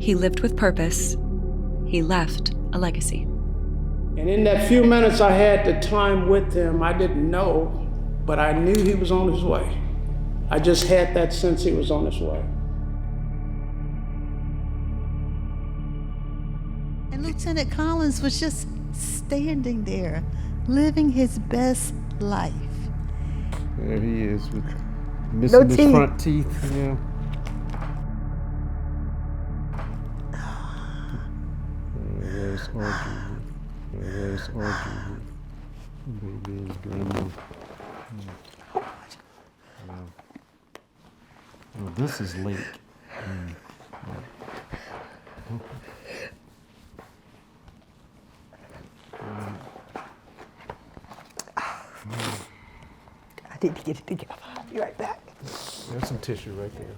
He lived with purpose. He left a legacy. And in that few minutes I had the time with him, I didn't know, but I knew he was on his way. I just had that sense he was on his way. And Lieutenant Collins was just standing there, living his best life. There he is, with missing his front teeth. Yeah. There's Audrey. There's Audrey. Baby and grandma. Wow. Oh, this is late. I need to get it together. I'll be right back. There's some tissue right there.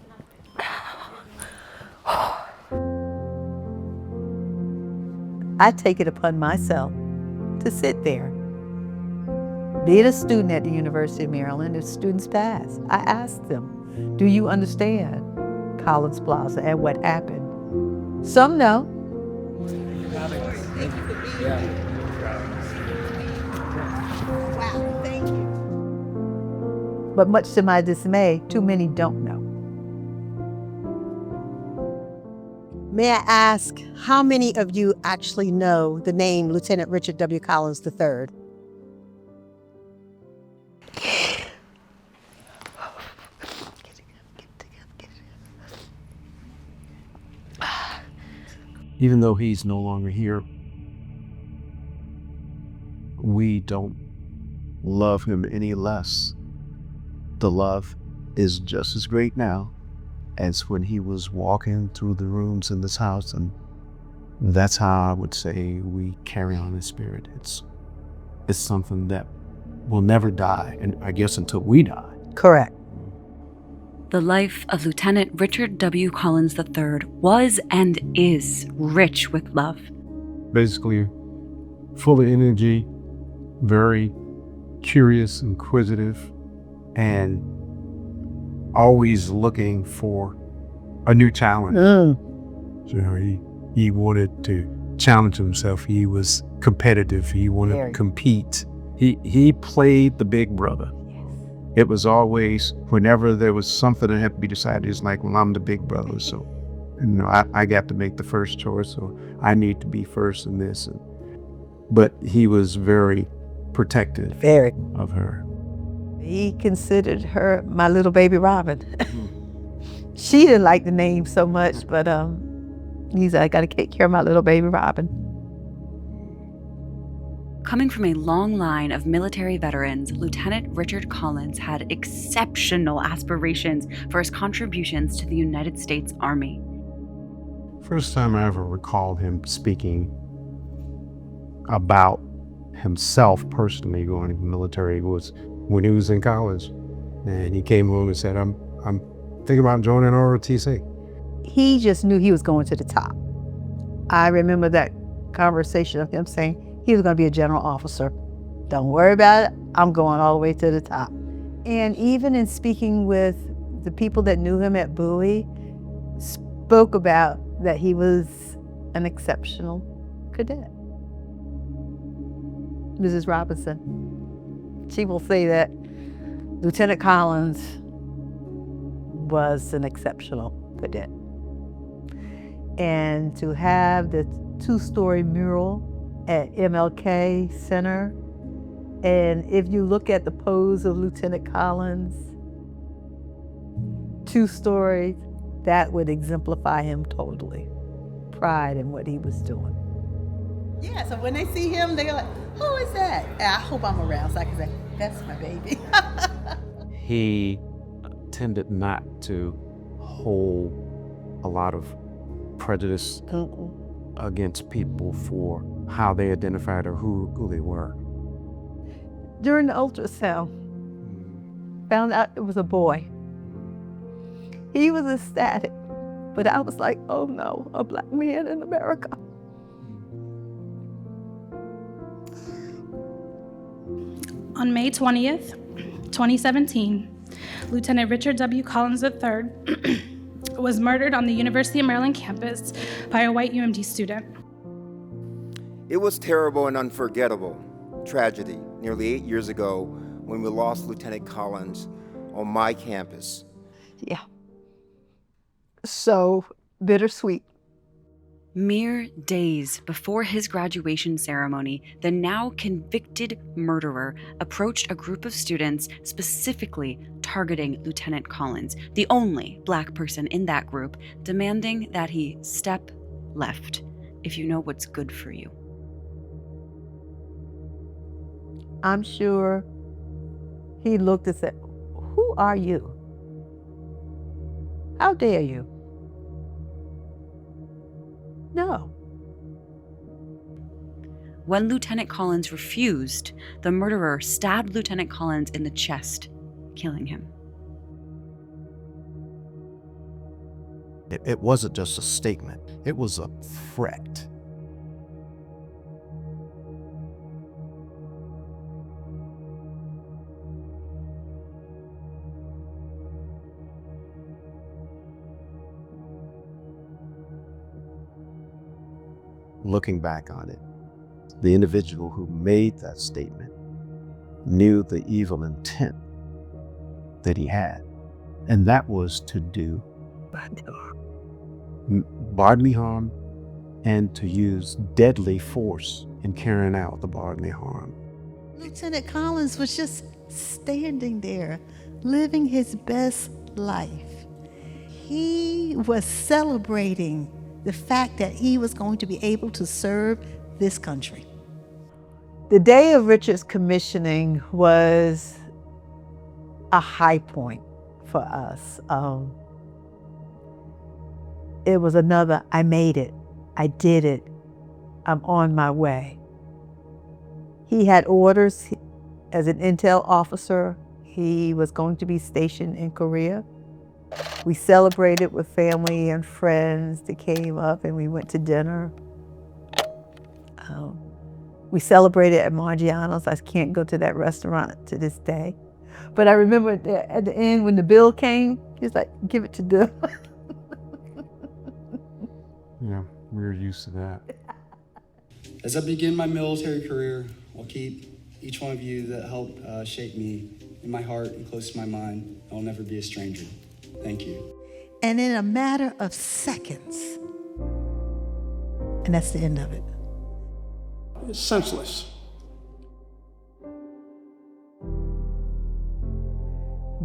I take it upon myself to sit there. Being a student at the University of Maryland, if students pass, I ask them, do you understand Collins Plaza and what happened? Some know. Wow, thank you. But much to my dismay, too many don't know. May I ask, how many of you actually know the name Lieutenant Richard W. Collins III? Even though he's no longer here, we don't love him any less. The love is just as great now as when he was walking through the rooms in this house, and that's how I would say we carry on in spirit. It's something that will never die, and I guess until we die. Correct. The life of Lieutenant Richard W. Collins III was and is rich with love. Basically, full of energy, very curious, inquisitive, and always looking for a new challenge. So he wanted to challenge himself. He was competitive. He wanted to compete. He played the big brother. It was always, whenever there was something that had to be decided, it's like, well, I'm the big brother, so I got to make the first choice, so I need to be first in this. But he was very protective of her. He considered her my little baby Robin. She didn't like the name so much, but he said, I got to take care of my little baby Robin. Coming from a long line of military veterans, Lieutenant Richard Collins had exceptional aspirations for his contributions to the United States Army. First time I ever recalled him speaking about himself personally going to the military was when he was in college. And he came home and said, I'm thinking about joining ROTC. He just knew he was going to the top. I remember that conversation of him saying he was going to be a general officer. Don't worry about it. I'm going all the way to the top. And even in speaking with the people that knew him at Bowie, spoke about that he was an exceptional cadet. Mrs. Robinson, she will say that Lieutenant Collins was an exceptional cadet. And to have the 2-story mural at MLK Center, and if you look at the pose of Lieutenant Collins, 2 stories, that would exemplify him totally. Pride in what he was doing. Yeah, so when they see him, they're like, who is that? And I hope I'm around so I can say, that's my baby. He tended not to hold a lot of prejudice against people for how they identified or who they were. During the ultrasound, found out it was a boy. He was ecstatic, but I was like, oh no, a black man in America. On May 20th, 2017, Lieutenant Richard W. Collins III was murdered on the University of Maryland campus by a white UMD student. It was terrible and unforgettable tragedy nearly 8 years ago when we lost Lieutenant Collins on my campus. Yeah. So bittersweet. Mere days before his graduation ceremony, the now convicted murderer approached a group of students specifically targeting Lieutenant Collins, the only Black person in that group, demanding that he step left if you know what's good for you. I'm sure he looked and said, "Who are you? How dare you?" No. When Lieutenant Collins refused, the murderer stabbed Lieutenant Collins in the chest, killing him. It wasn't just a statement, it was a threat. Looking back on it, the individual who made that statement knew the evil intent that he had, and that was to do bodily harm and to use deadly force in carrying out the bodily harm. Lieutenant Collins was just standing there, living his best life. He was celebrating the fact that he was going to be able to serve this country. The day of Richard's commissioning was a high point for us. It was another, I made it, I did it, I'm on my way. He had orders as an intel officer. He was going to be stationed in Korea. We celebrated with family and friends that came up, and we went to dinner. We celebrated at Margiano's. I can't go to that restaurant to this day. But I remember at the end when the bill came, he was like, "Give it to them." Yeah, we're used to that. As I begin my military career, I'll keep each one of you that helped shape me in my heart and close to my mind. I'll never be a stranger. Thank you. And in a matter of seconds, and that's the end of it. It's senseless.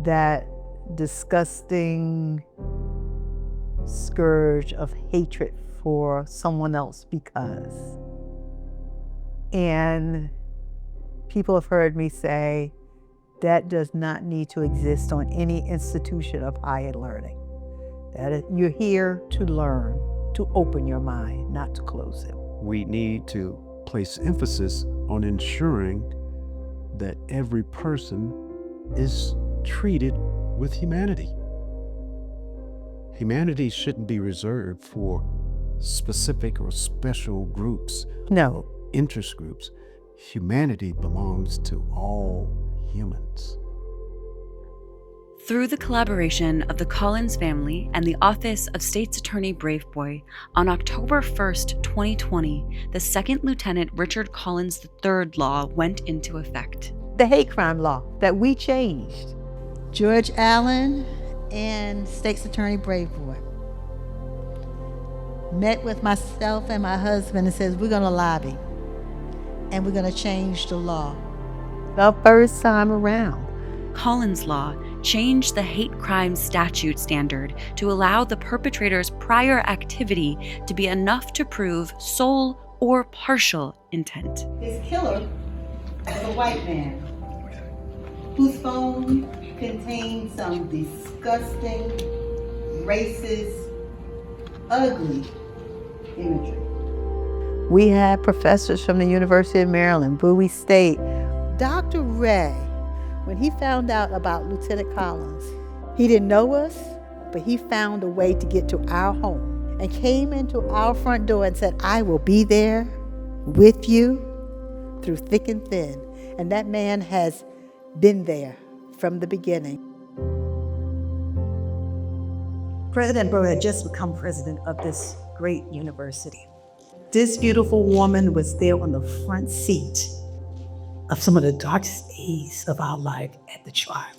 That disgusting scourge of hatred for someone else because. And people have heard me say, that does not need to exist on any institution of higher learning. You're here to learn, to open your mind, not to close it. We need to place emphasis on ensuring that every person is treated with humanity. Humanity shouldn't be reserved for specific or special groups. No. Interest groups. Humanity belongs to all humans. Through the collaboration of the Collins family and the Office of State's Attorney Braveboy, on October 1st, 2020, the Second Lieutenant Richard Collins III law went into effect. The hate crime law that we changed. George Allen and State's Attorney Braveboy met with myself and my husband and says, we're going to lobby and we're going to change the law. The first time around. Collins Law changed the hate crime statute standard to allow the perpetrator's prior activity to be enough to prove sole or partial intent. His killer was a white man whose phone contained some disgusting, racist, ugly imagery. We had professors from the University of Maryland, Bowie State. Dr. Ray, when he found out about Lieutenant Collins, he didn't know us, but he found a way to get to our home and came into our front door and said, I will be there with you through thick and thin. And that man has been there from the beginning. President Burrow had just become president of this great university. This beautiful woman was there on the front seat of some of the darkest days of our life at the trial.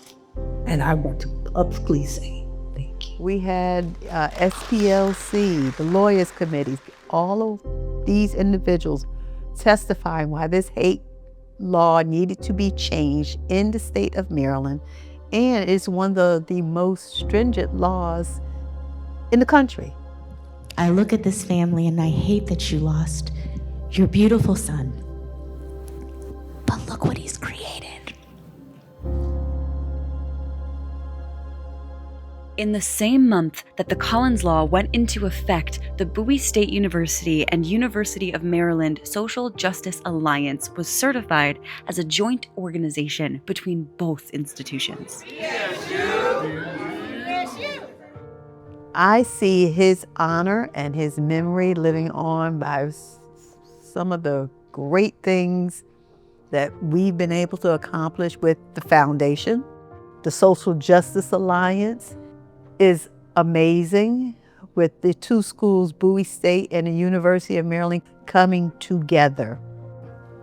And I want to publicly say thank you. We had SPLC, the lawyers committees, all of these individuals testifying why this hate law needed to be changed in the state of Maryland. And it's one of the most stringent laws in the country. I look at this family and I hate that you lost your beautiful son. But look what he's created. In the same month that the Collins Law went into effect, the Bowie State University and University of Maryland Social Justice Alliance was certified as a joint organization between both institutions. I see his honor and his memory living on by some of the great things that we've been able to accomplish with the foundation. The Social Justice Alliance is amazing, with the two schools, Bowie State and the University of Maryland, coming together.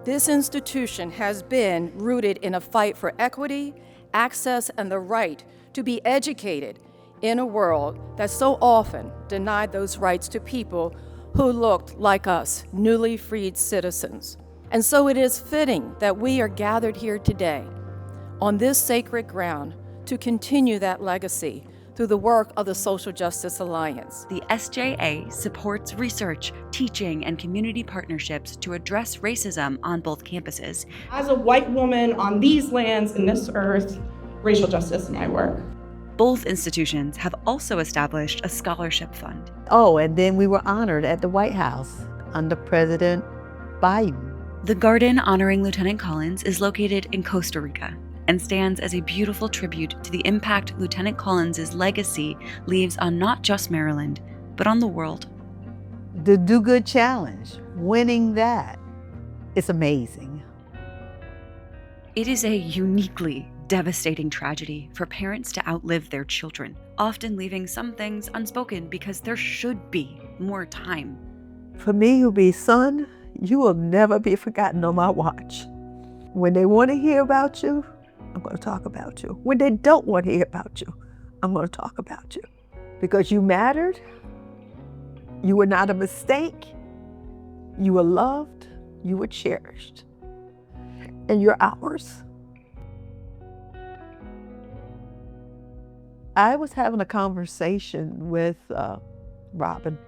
This institution has been rooted in a fight for equity, access, and the right to be educated in a world that so often denied those rights to people who looked like us, newly freed citizens. And so it is fitting that we are gathered here today on this sacred ground to continue that legacy through the work of the Social Justice Alliance. The SJA supports research, teaching, and community partnerships to address racism on both campuses. As a white woman on these lands and this earth, racial justice is my work. Both institutions have also established a scholarship fund. Oh, and then we were honored at the White House under President Biden. The garden honoring Lieutenant Collins is located in Costa Rica and stands as a beautiful tribute to the impact Lieutenant Collins' legacy leaves on not just Maryland, but on the world. The Do Good Challenge, winning that, is amazing. It is a uniquely devastating tragedy for parents to outlive their children, often leaving some things unspoken because there should be more time. For me, it will be, son, you will never be forgotten on my watch. When they want to hear about you, I'm going to talk about you. When they don't want to hear about you, I'm going to talk about you. Because you mattered, you were not a mistake, you were loved, you were cherished, and you're ours. I was having a conversation with Robin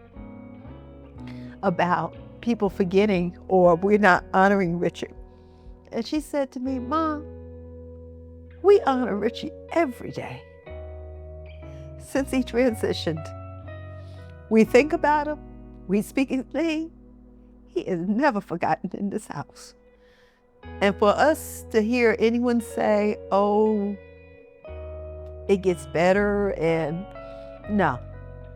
about people forgetting or we're not honoring Richard. And she said to me, Mom, we honor Richie every day. Since he transitioned, we think about him, we speak his name. He is never forgotten in this house. And for us to hear anyone say, oh, it gets better, and no,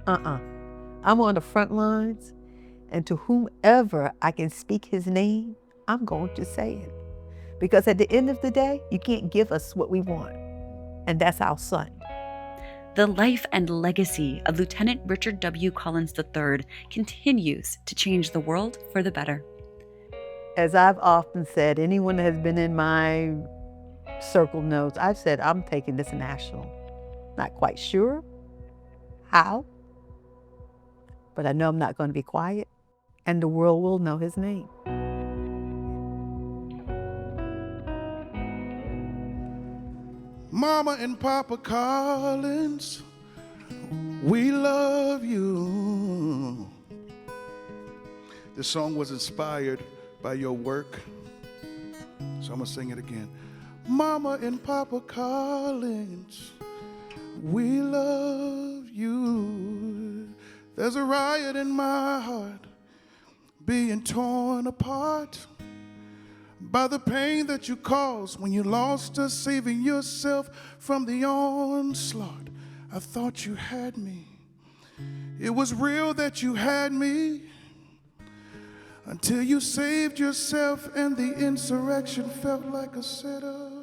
I'm on the front lines, and to whomever I can speak his name, I'm going to say it. Because at the end of the day, you can't give us what we want, and that's our son. The life and legacy of Lieutenant Richard W. Collins III continues to change the world for the better. As I've often said, anyone that has been in my circle knows, I've said I'm taking this national. Not quite sure how, but I know I'm not going to be quiet, and the world will know his name. Mama and Papa Collins, we love you. This song was inspired by your work, so I'm gonna sing it again. Mama and Papa Collins, we love you. There's a riot in my heart, being torn apart by the pain that you caused when you lost us, saving yourself from the onslaught. I thought you had me. It was real that you had me until you saved yourself and the insurrection felt like a setup.